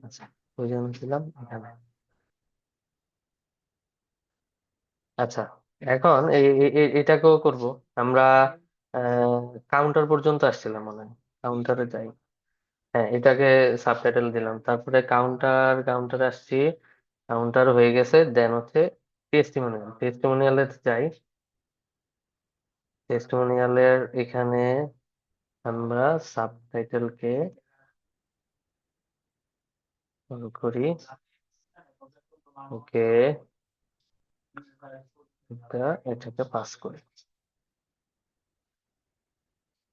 আচ্ছা, ওই জন্য ছিলাম এখানে। আচ্ছা, এখন এটাকেও করব আমরা। কাউন্টার পর্যন্ত আসছিলাম মনে হয়, কাউন্টারে যাই। হ্যাঁ, এটাকে সাবটাইটেল দিলাম, তারপরে কাউন্টারে আসছি। কাউন্টার হয়ে গেছে, দেন হচ্ছে টেস্টিমোনিয়ালে যাই। টেস্টিমোনিয়ালের এখানে আমরা সাবটাইটেলকে অন করি। ওকে, এটাকে পাস করি।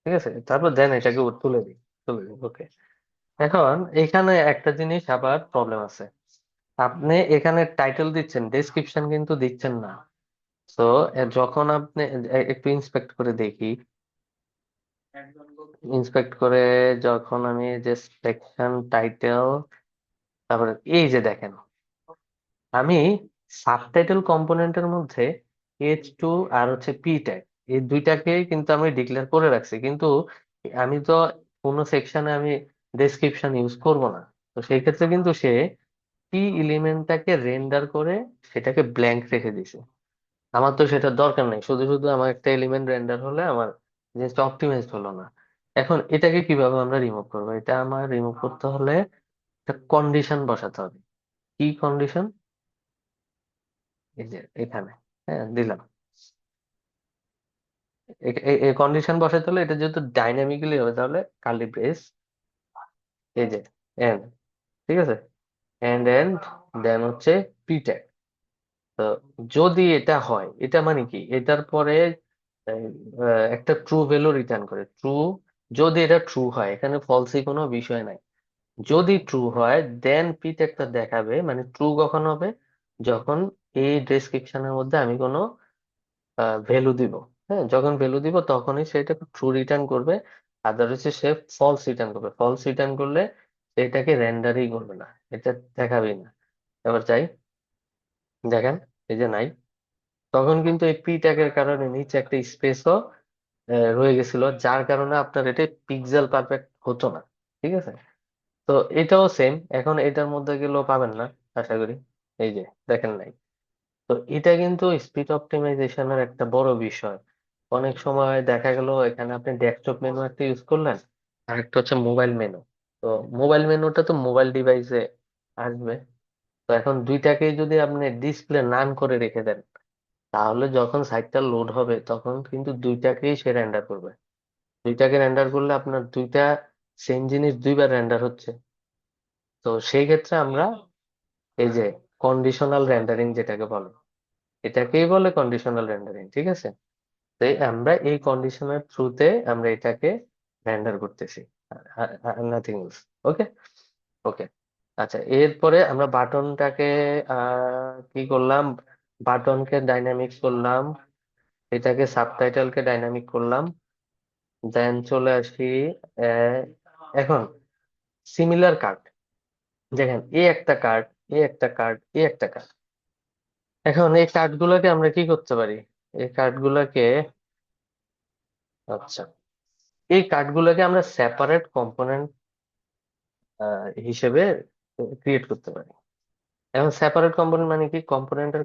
ঠিক আছে, তারপর দেন এটাকে তুলে দিই। ওকে। এখন এখানে একটা জিনিস আবার প্রবলেম আছে। আপনি এখানে টাইটেল দিচ্ছেন, ডেসক্রিপশন কিন্তু দিচ্ছেন না। তো যখন আপনি একটু ইন্সপেক্ট করে দেখি, ইন্সপেক্ট করে যখন আমি যে সেকশন টাইটেল, তারপরে এই যে দেখেন, আমি সাবটাইটেল কম্পোনেন্টের মধ্যে H2 আর হচ্ছে পি ট্যাগ, এই দুইটাকে কিন্তু আমি ডিক্লেয়ার করে রাখছি, কিন্তু আমি তো কোনো সেকশনে আমি ডেসক্রিপশন ইউজ করব না। তো সেই ক্ষেত্রে কিন্তু সে কি এলিমেন্টটাকে রেন্ডার করে সেটাকে ব্ল্যাঙ্ক রেখে দিছে। আমার তো সেটা দরকার নেই, শুধু শুধু আমার একটা এলিমেন্ট রেন্ডার হলে আমার জিনিসটা অপটিমাইজড হলো না। এখন এটাকে কিভাবে আমরা রিমুভ করবো? এটা আমার রিমুভ করতে হলে একটা কন্ডিশন বসাতে হবে। কি কন্ডিশন? এই যে এখানে, হ্যাঁ দিলাম। এই কন্ডিশন বসাতে হলে এটা যেহেতু ডাইনামিক্যালি হবে, তাহলে কার্লি ব্রেস, এই যে এন্ড, ঠিক আছে, এন্ড দেন হচ্ছে প্রি। তো যদি এটা হয়, এটা মানে কি, এটার পরে এই, একটা ট্রু ভ্যালু রিটার্ন করে, ট্রু। যদি এটা ট্রু হয়, এখানে ফলসি কোনো বিষয় নাই। যদি ট্রু হয় দেন পিটেকটা দেখাবে, মানে ট্রু কখন হবে? যখন এই ডেসক্রিপশনের মধ্যে আমি কোনো ভ্যালু দিব। হ্যাঁ, যখন ভ্যালু দিব তখনই সেটা ট্রু রিটার্ন করবে। আদারওয়াইজ সে ফলস রিটার্ন করবে। ফলস রিটার্ন করলে এটাকে রেন্ডারই করবে না, এটা দেখাবেই না। এবার চাই, দেখেন, এই যে নাই। তখন কিন্তু এই পি ট্যাগের কারণে নিচে একটা স্পেসও রয়ে গেছিল, যার কারণে আপনার এটা পিক্সেল পারফেক্ট হতো না। ঠিক আছে, তো এটাও সেম, এখন এটার মধ্যে গেলেও পাবেন না আশা করি। এই যে দেখেন নাই। তো এটা কিন্তু স্পিড অপটিমাইজেশনের একটা বড় বিষয়। অনেক সময় দেখা গেল এখানে আপনি ডেস্কটপ মেনু একটা ইউজ করলেন, আর একটা হচ্ছে মোবাইল মেনু। তো মোবাইল মেনুটা তো মোবাইল ডিভাইসে আসবে। তো এখন দুইটাকেই যদি আপনি ডিসপ্লে নান করে রেখে দেন, তাহলে যখন সাইটটা লোড হবে তখন কিন্তু দুইটাকেই সে রেন্ডার করবে। দুইটাকে রেন্ডার করলে আপনার দুইটা সেম জিনিস দুইবার রেন্ডার হচ্ছে। তো সেই ক্ষেত্রে আমরা এই যে কন্ডিশনাল রেন্ডারিং যেটাকে বলে, এটাকেই বলে কন্ডিশনাল রেন্ডারিং। ঠিক আছে, তো আমরা এই কন্ডিশনের থ্রুতে আমরা এটাকে রেন্ডার করতেছি, নাথিং এলস। ওকে। ওকে। আচ্ছা, এরপরে আমরা বাটনটাকে কি করলাম? বাটনকে ডাইনামিক্স করলাম, এটাকে সাবটাইটেলকে ডাইনামিক করলাম। দেন চলে আসি আহ, এখন সিমিলার কার্ড, দেখেন এ একটা কার্ড, এ একটা কার্ড, এ একটা কার্ড। এখন এই কার্ড গুলাকে আমরা কি করতে পারি? এই কার্ড গুলাকে, আচ্ছা, এই কার্ড গুলাকে আমরা সেপারেট কম্পোনেন্ট হিসেবে ক্রিয়েট করতে পারি। এখন সেপারেট কম্পোনেন্ট মানে কি, কম্পোনেন্টের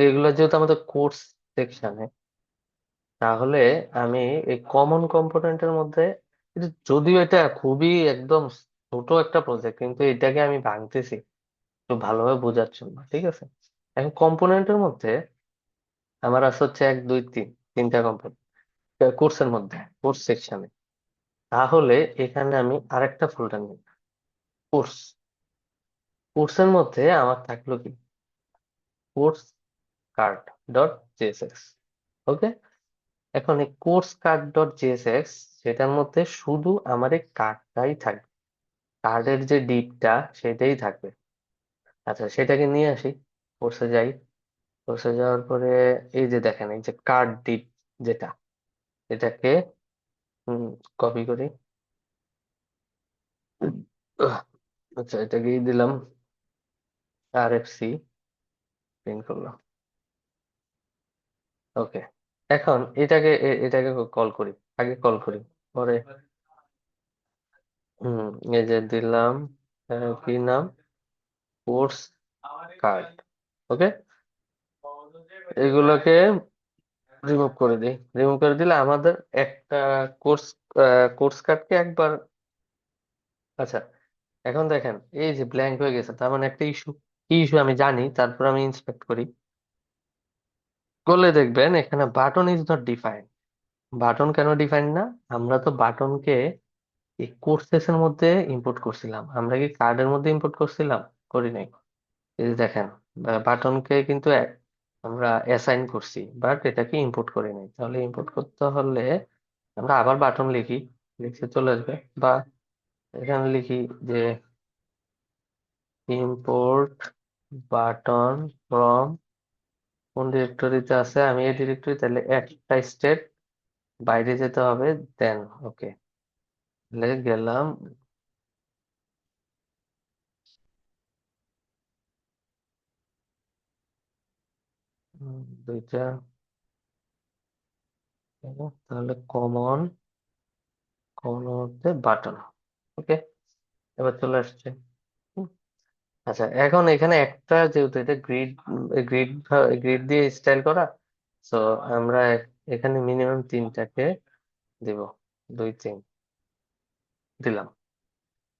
এগুলো যেহেতু আমাদের কোর্স সেকশনে, তাহলে আমি এই কমন কম্পোনেন্টের মধ্যে, যদিও এটা খুবই একদম ছোট একটা প্রজেক্ট, কিন্তু এটাকে আমি ভাঙতেছি একটু ভালোভাবে বোঝার জন্য। ঠিক আছে, এখন কম্পোনেন্টের মধ্যে আমার আছে হচ্ছে এক দুই তিন, তিনটা কম্পোনেন্ট কোর্সের মধ্যে, কোর্স সেকশনে। তাহলে এখানে আমি আরেকটা ফোল্ডার নিই, কোর্স। কোর্সের মধ্যে আমার থাকলো কি, কোর্স কার্ড ডট জেএসএক্স। ওকে। এখন এই কোর্স কার্ড ডট জেএসএক্স, সেটার মধ্যে শুধু আমার এই কার্ডটাই থাকবে, কার্ডের যে ডিপটা সেটাই থাকবে। আচ্ছা, সেটাকে নিয়ে আসি, কোর্সে যাই। কোর্সে যাওয়ার পরে এই যে দেখেন, এই যে কার্ড ডিপ যেটা, এটাকে কপি করি। আহ, আচ্ছা, এটাকেই দিলাম, RFC প্রিন্ট করলাম। ওকে। এখন এটাকে কল করি, আগে কল করি, পরে হুম, এই যে দিলাম, কি নাম, কোর্স কার্ড। ওকে, এগুলোকে রিমুভ করে দিই। রিমুভ করে দিলে আমাদের একটা কোর্স কোর্স কার্ডকে একবার, আচ্ছা এখন দেখেন এই যে ব্ল্যাঙ্ক হয়ে গেছে, তার মানে একটা ইস্যু। কি ইস্যু আমি জানি, তারপর আমি ইন্সপেক্ট করি। করলে দেখবেন এখানে button is not defined. Button কেন ডিফাইন্ড না? আমরা তো বাটনকে এই কোর্সেস এর মধ্যে ইম্পোর্ট করছিলাম, আমরা কি কার্ডের মধ্যে ইম্পোর্ট করছিলাম? করি নাই। এই যে দেখেন, বাটনকে কিন্তু আমরা অ্যাসাইন করছি, বাট এটাকে ইম্পোর্ট করি নাই। তাহলে ইম্পোর্ট করতে হলে আমরা আবার বাটন লিখি, লিখে চলে আসবে। বা এখানে লিখি যে ইম্পোর্ট বাটন ফ্রম, কোন ডিরেক্টরিতে আছে, আমি এই ডিরেক্টরি, তাহলে একটা স্টেপ বাইরে যেতে হবে, দেন ওকে, তাহলে গেলাম। দুইটা, তাহলে কমন, কমন মধ্যে বাটন। ওকে, এবার চলে আসছে। হুম, আচ্ছা এখন এখানে একটা, যেহেতু এটা গ্রিড, গ্রিড গ্রিড দিয়ে স্টাইল করা, তো আমরা এখানে মিনিমাম তিনটাকে দিব, দুই তিন দিলাম।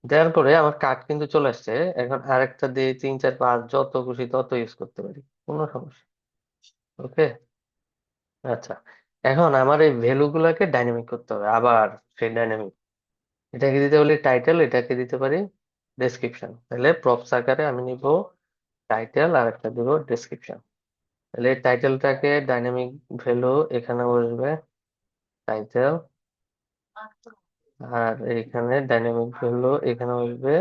দেওয়ার পরে আমার কার্ড কিন্তু চলে আসছে। এখন আরেকটা দিয়ে তিন চার পাঁচ যত খুশি তত ইউজ করতে পারি, কোনো সমস্যা। ওকে, আচ্ছা এখন আমার এই ভ্যালু গুলাকে ডাইনামিক করতে হবে আবার। সেই ডাইনামিক, এটাকে দিতে বলি টাইটেল, এটাকে দিতে পারি ডেসক্রিপশন। তাহলে প্রপস আকারে আমি নিব টাইটেল আর একটা দিব ডেসক্রিপশন। তাহলে এই টাইটেলটাকে ডাইনামিক ভ্যালু এখানে বসবে টাইটেল, আর এখানে ডাইনামিক ভ্যালু এখানে বসবে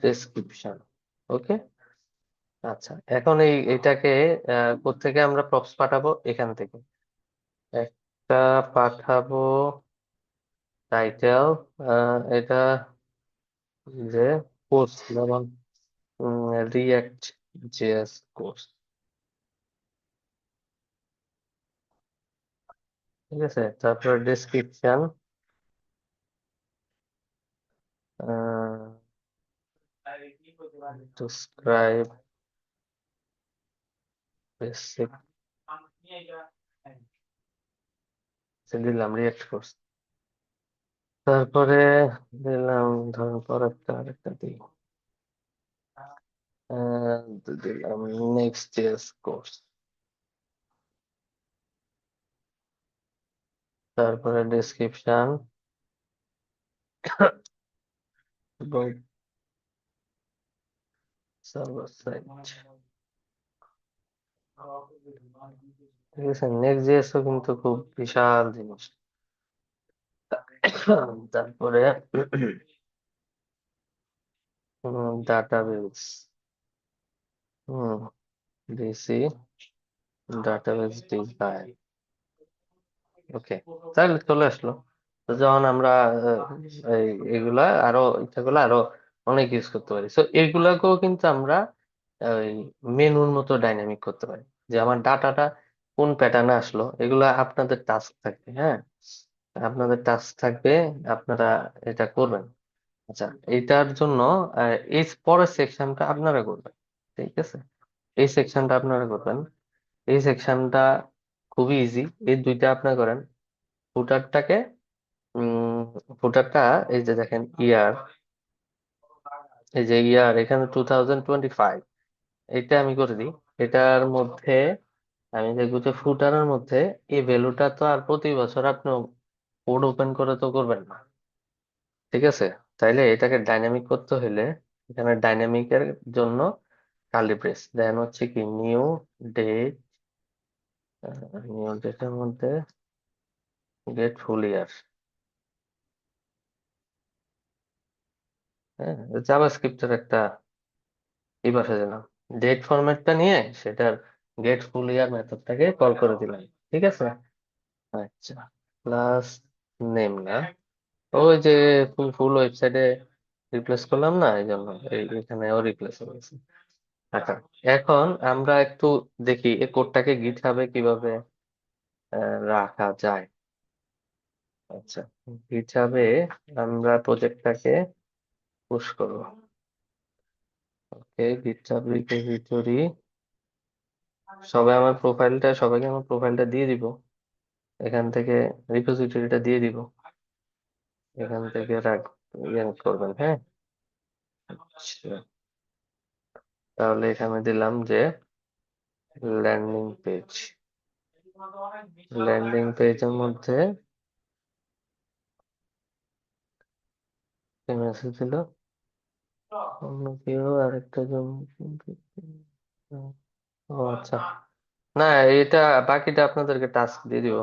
ডেসক্রিপশন। ওকে, আচ্ছা এখন এটাকে কোত্থেকে আমরা প্রপস পাঠাবো? এখান থেকে একটা পাঠাবো টাইটেল, এটা যে কোর্স, যেমন রিয়াক্ট জেএস কোর্স, ঠিক আছে। তারপর ডেসক্রিপশন, ডিসক্রাইব বেসিক, দিলাম রিয়াক্ট কোর্স। তারপরে দিলাম, ধরুন পর আরেকটা দিই, দিলাম নেক্সট জেএস কোর্স। তারপরে ডেসক্রিপশন এবং সার্ভার সাইড, ঠিক আছে। নেক্সট জেএসও কিন্তু খুব বিশাল জিনিস। তারপরে ডাটাবেস, হুম, ডিসি ডাটাবেস ডিজাইন। ওকে, তাহলে চলে আসলো। তো যখন আমরা এই এগুলা আরো, ইচ্ছাগুলো আরো অনেক ইউজ করতে পারি, তো এগুলাকেও কিন্তু আমরা ওই মেনুর মতো ডাইনামিক করতে পারি। যে আমার ডাটাটা কোন প্যাটার্নে আসলো, এগুলা আপনাদের টাস্ক থাকবে, হ্যাঁ, আপনাদের টাস্ক থাকবে, আপনারা এটা করবেন। আচ্ছা, এটার জন্য এই পরের সেকশনটা আপনারা করবেন, ঠিক আছে। এই সেকশনটা আপনারা করবেন, এই সেকশনটা খুবই ইজি। এই দুইটা আপনারা করেন। ফুটারটাকে, উম ফুটারটা, এই যে দেখেন ইয়ার, এই যে ইয়ার এখানে 2025, এটা আমি করে দিই। এটার মধ্যে আমি দেখবো যে ফুটারের মধ্যে এই ভ্যালুটা তো আর প্রতি বছর আপনি কোড ওপেন করে তো করবেন না, ঠিক আছে। তাইলে এটাকে ডাইনামিক করতে হলে এখানে ডাইনামিকের জন্য কার্লি ব্রেস দেন হচ্ছে কি নিউ ডেট, নিউ ডেটের মধ্যে গেট ফুল ইয়ার, হ্যাঁ, জাভাস্ক্রিপ্টের একটা এই ভাষা দিলাম। ডেট ফরম্যাটটা নিয়ে সেটার গেট ফুল ইয়ার মেথডটাকে কল করে দিলাম, ঠিক আছে। আচ্ছা, প্লাস নেম না, ওই যে ফুল ফুল ওয়েবসাইটে রিপ্লেস করলাম না, এই জন্য এখানেও রিপ্লেস হয়ে গেছে। আচ্ছা, এখন আমরা একটু দেখি এই কোডটাকে গিটহাবে কিভাবে রাখা যায়। আচ্ছা, হিসাবে আমরা প্রজেক্টটাকে পুশ করবো। ওকে, গিটহাব রিপোজিটরি, সবাইকে আমার প্রোফাইলটা দিয়ে দিব। এখান থেকে রিপোজিটরিটা দিয়ে দিব, এখান থেকে ইয়ে করবেন, হ্যাঁ। আচ্ছা, তাহলে এখানে দিলাম যে ল্যান্ডিং পেজ। ল্যান্ডিং পেজের মধ্যে মেসেজ দিল অন্য কেউ আরেকটা জন। ও আচ্ছা, না, এটা বাকিটা আপনাদেরকে টাস্ক দিয়ে দিব।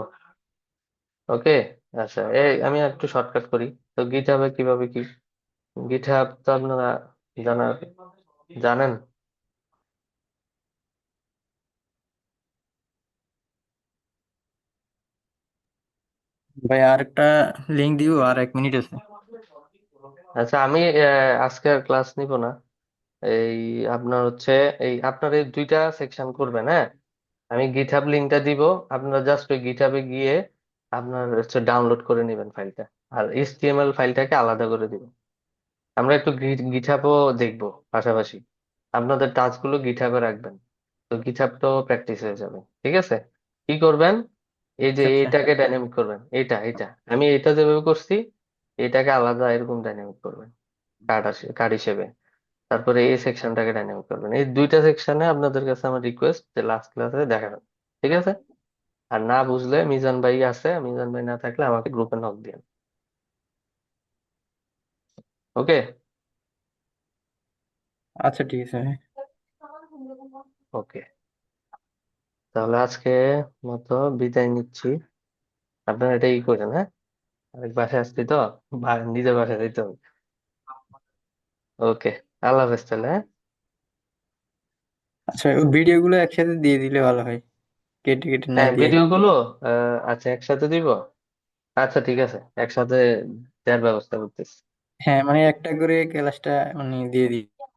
ওকে। আচ্ছা, এই আমি একটু শর্টকাট করি। তো গিটহাবে কিভাবে কি, গিটহাব তো আপনারা জানার জানেন। ভাই আর একটা লিঙ্ক দিব, আর 1 মিনিট আছে। আচ্ছা, আমি আজকে আর ক্লাস নিব না। এই আপনার হচ্ছে, এই আপনার এই দুইটা সেকশন করবেন, হ্যাঁ। আমি গিটহাব লিঙ্কটা দিব, আপনারা জাস্ট ওই গিটহাবে গিয়ে আপনার হচ্ছে ডাউনলোড করে নেবেন ফাইলটা, আর এইচটিএমএল ফাইলটাকে আলাদা করে দিবেন। আমরা একটু গিটহাবও দেখবো পাশাপাশি। আপনাদের টাস্কগুলো গিটহাবে রাখবেন, তো গিটহাবটাও প্র্যাকটিস হয়ে যাবে, ঠিক আছে। কি করবেন, এই যে আচ্ছা আচ্ছা। এইটাকে ডাইনামিক করবেন, এটা আমি এটা যেভাবে করছি, এটাকে আলাদা এরকম ডাইনামিক করবেন, কার্ড হিসেবে। তারপরে এই সেকশনটাকে ডাইনামিক করবেন। এই দুইটা সেকশনে আপনাদের কাছে আমার রিকোয়েস্ট যে লাস্ট ক্লাসে দেখাবেন, ঠিক আছে। আর না বুঝলে মিজান ভাই আছে, মিজান ভাই না থাকলে আমাকে গ্রুপে নক দিন। ওকে। আচ্ছা ঠিক আছে ভাই। ওকে, তাহলে আজকে মতো বিদায় নিচ্ছি। আপনারা এটা ই করেন, হ্যাঁ। আরেক বাসায় আসছি তো, নিজের বাসায় যাইতে হবে। ওকে, আল্লাহ হাফেজ তাহলে, হ্যাঁ। আচ্ছা, ওই ভিডিও গুলো একসাথে দিয়ে দিলে ভালো হয়, কেটে কেটে না হ্যাঁ, দিয়ে। ভিডিও গুলো আচ্ছা একসাথে দিব। আচ্ছা ঠিক আছে, একসাথে দেওয়ার ব্যবস্থা করতেছি। হ্যাঁ, মানে একটা করে ক্লাসটা মানে দিয়ে দিই।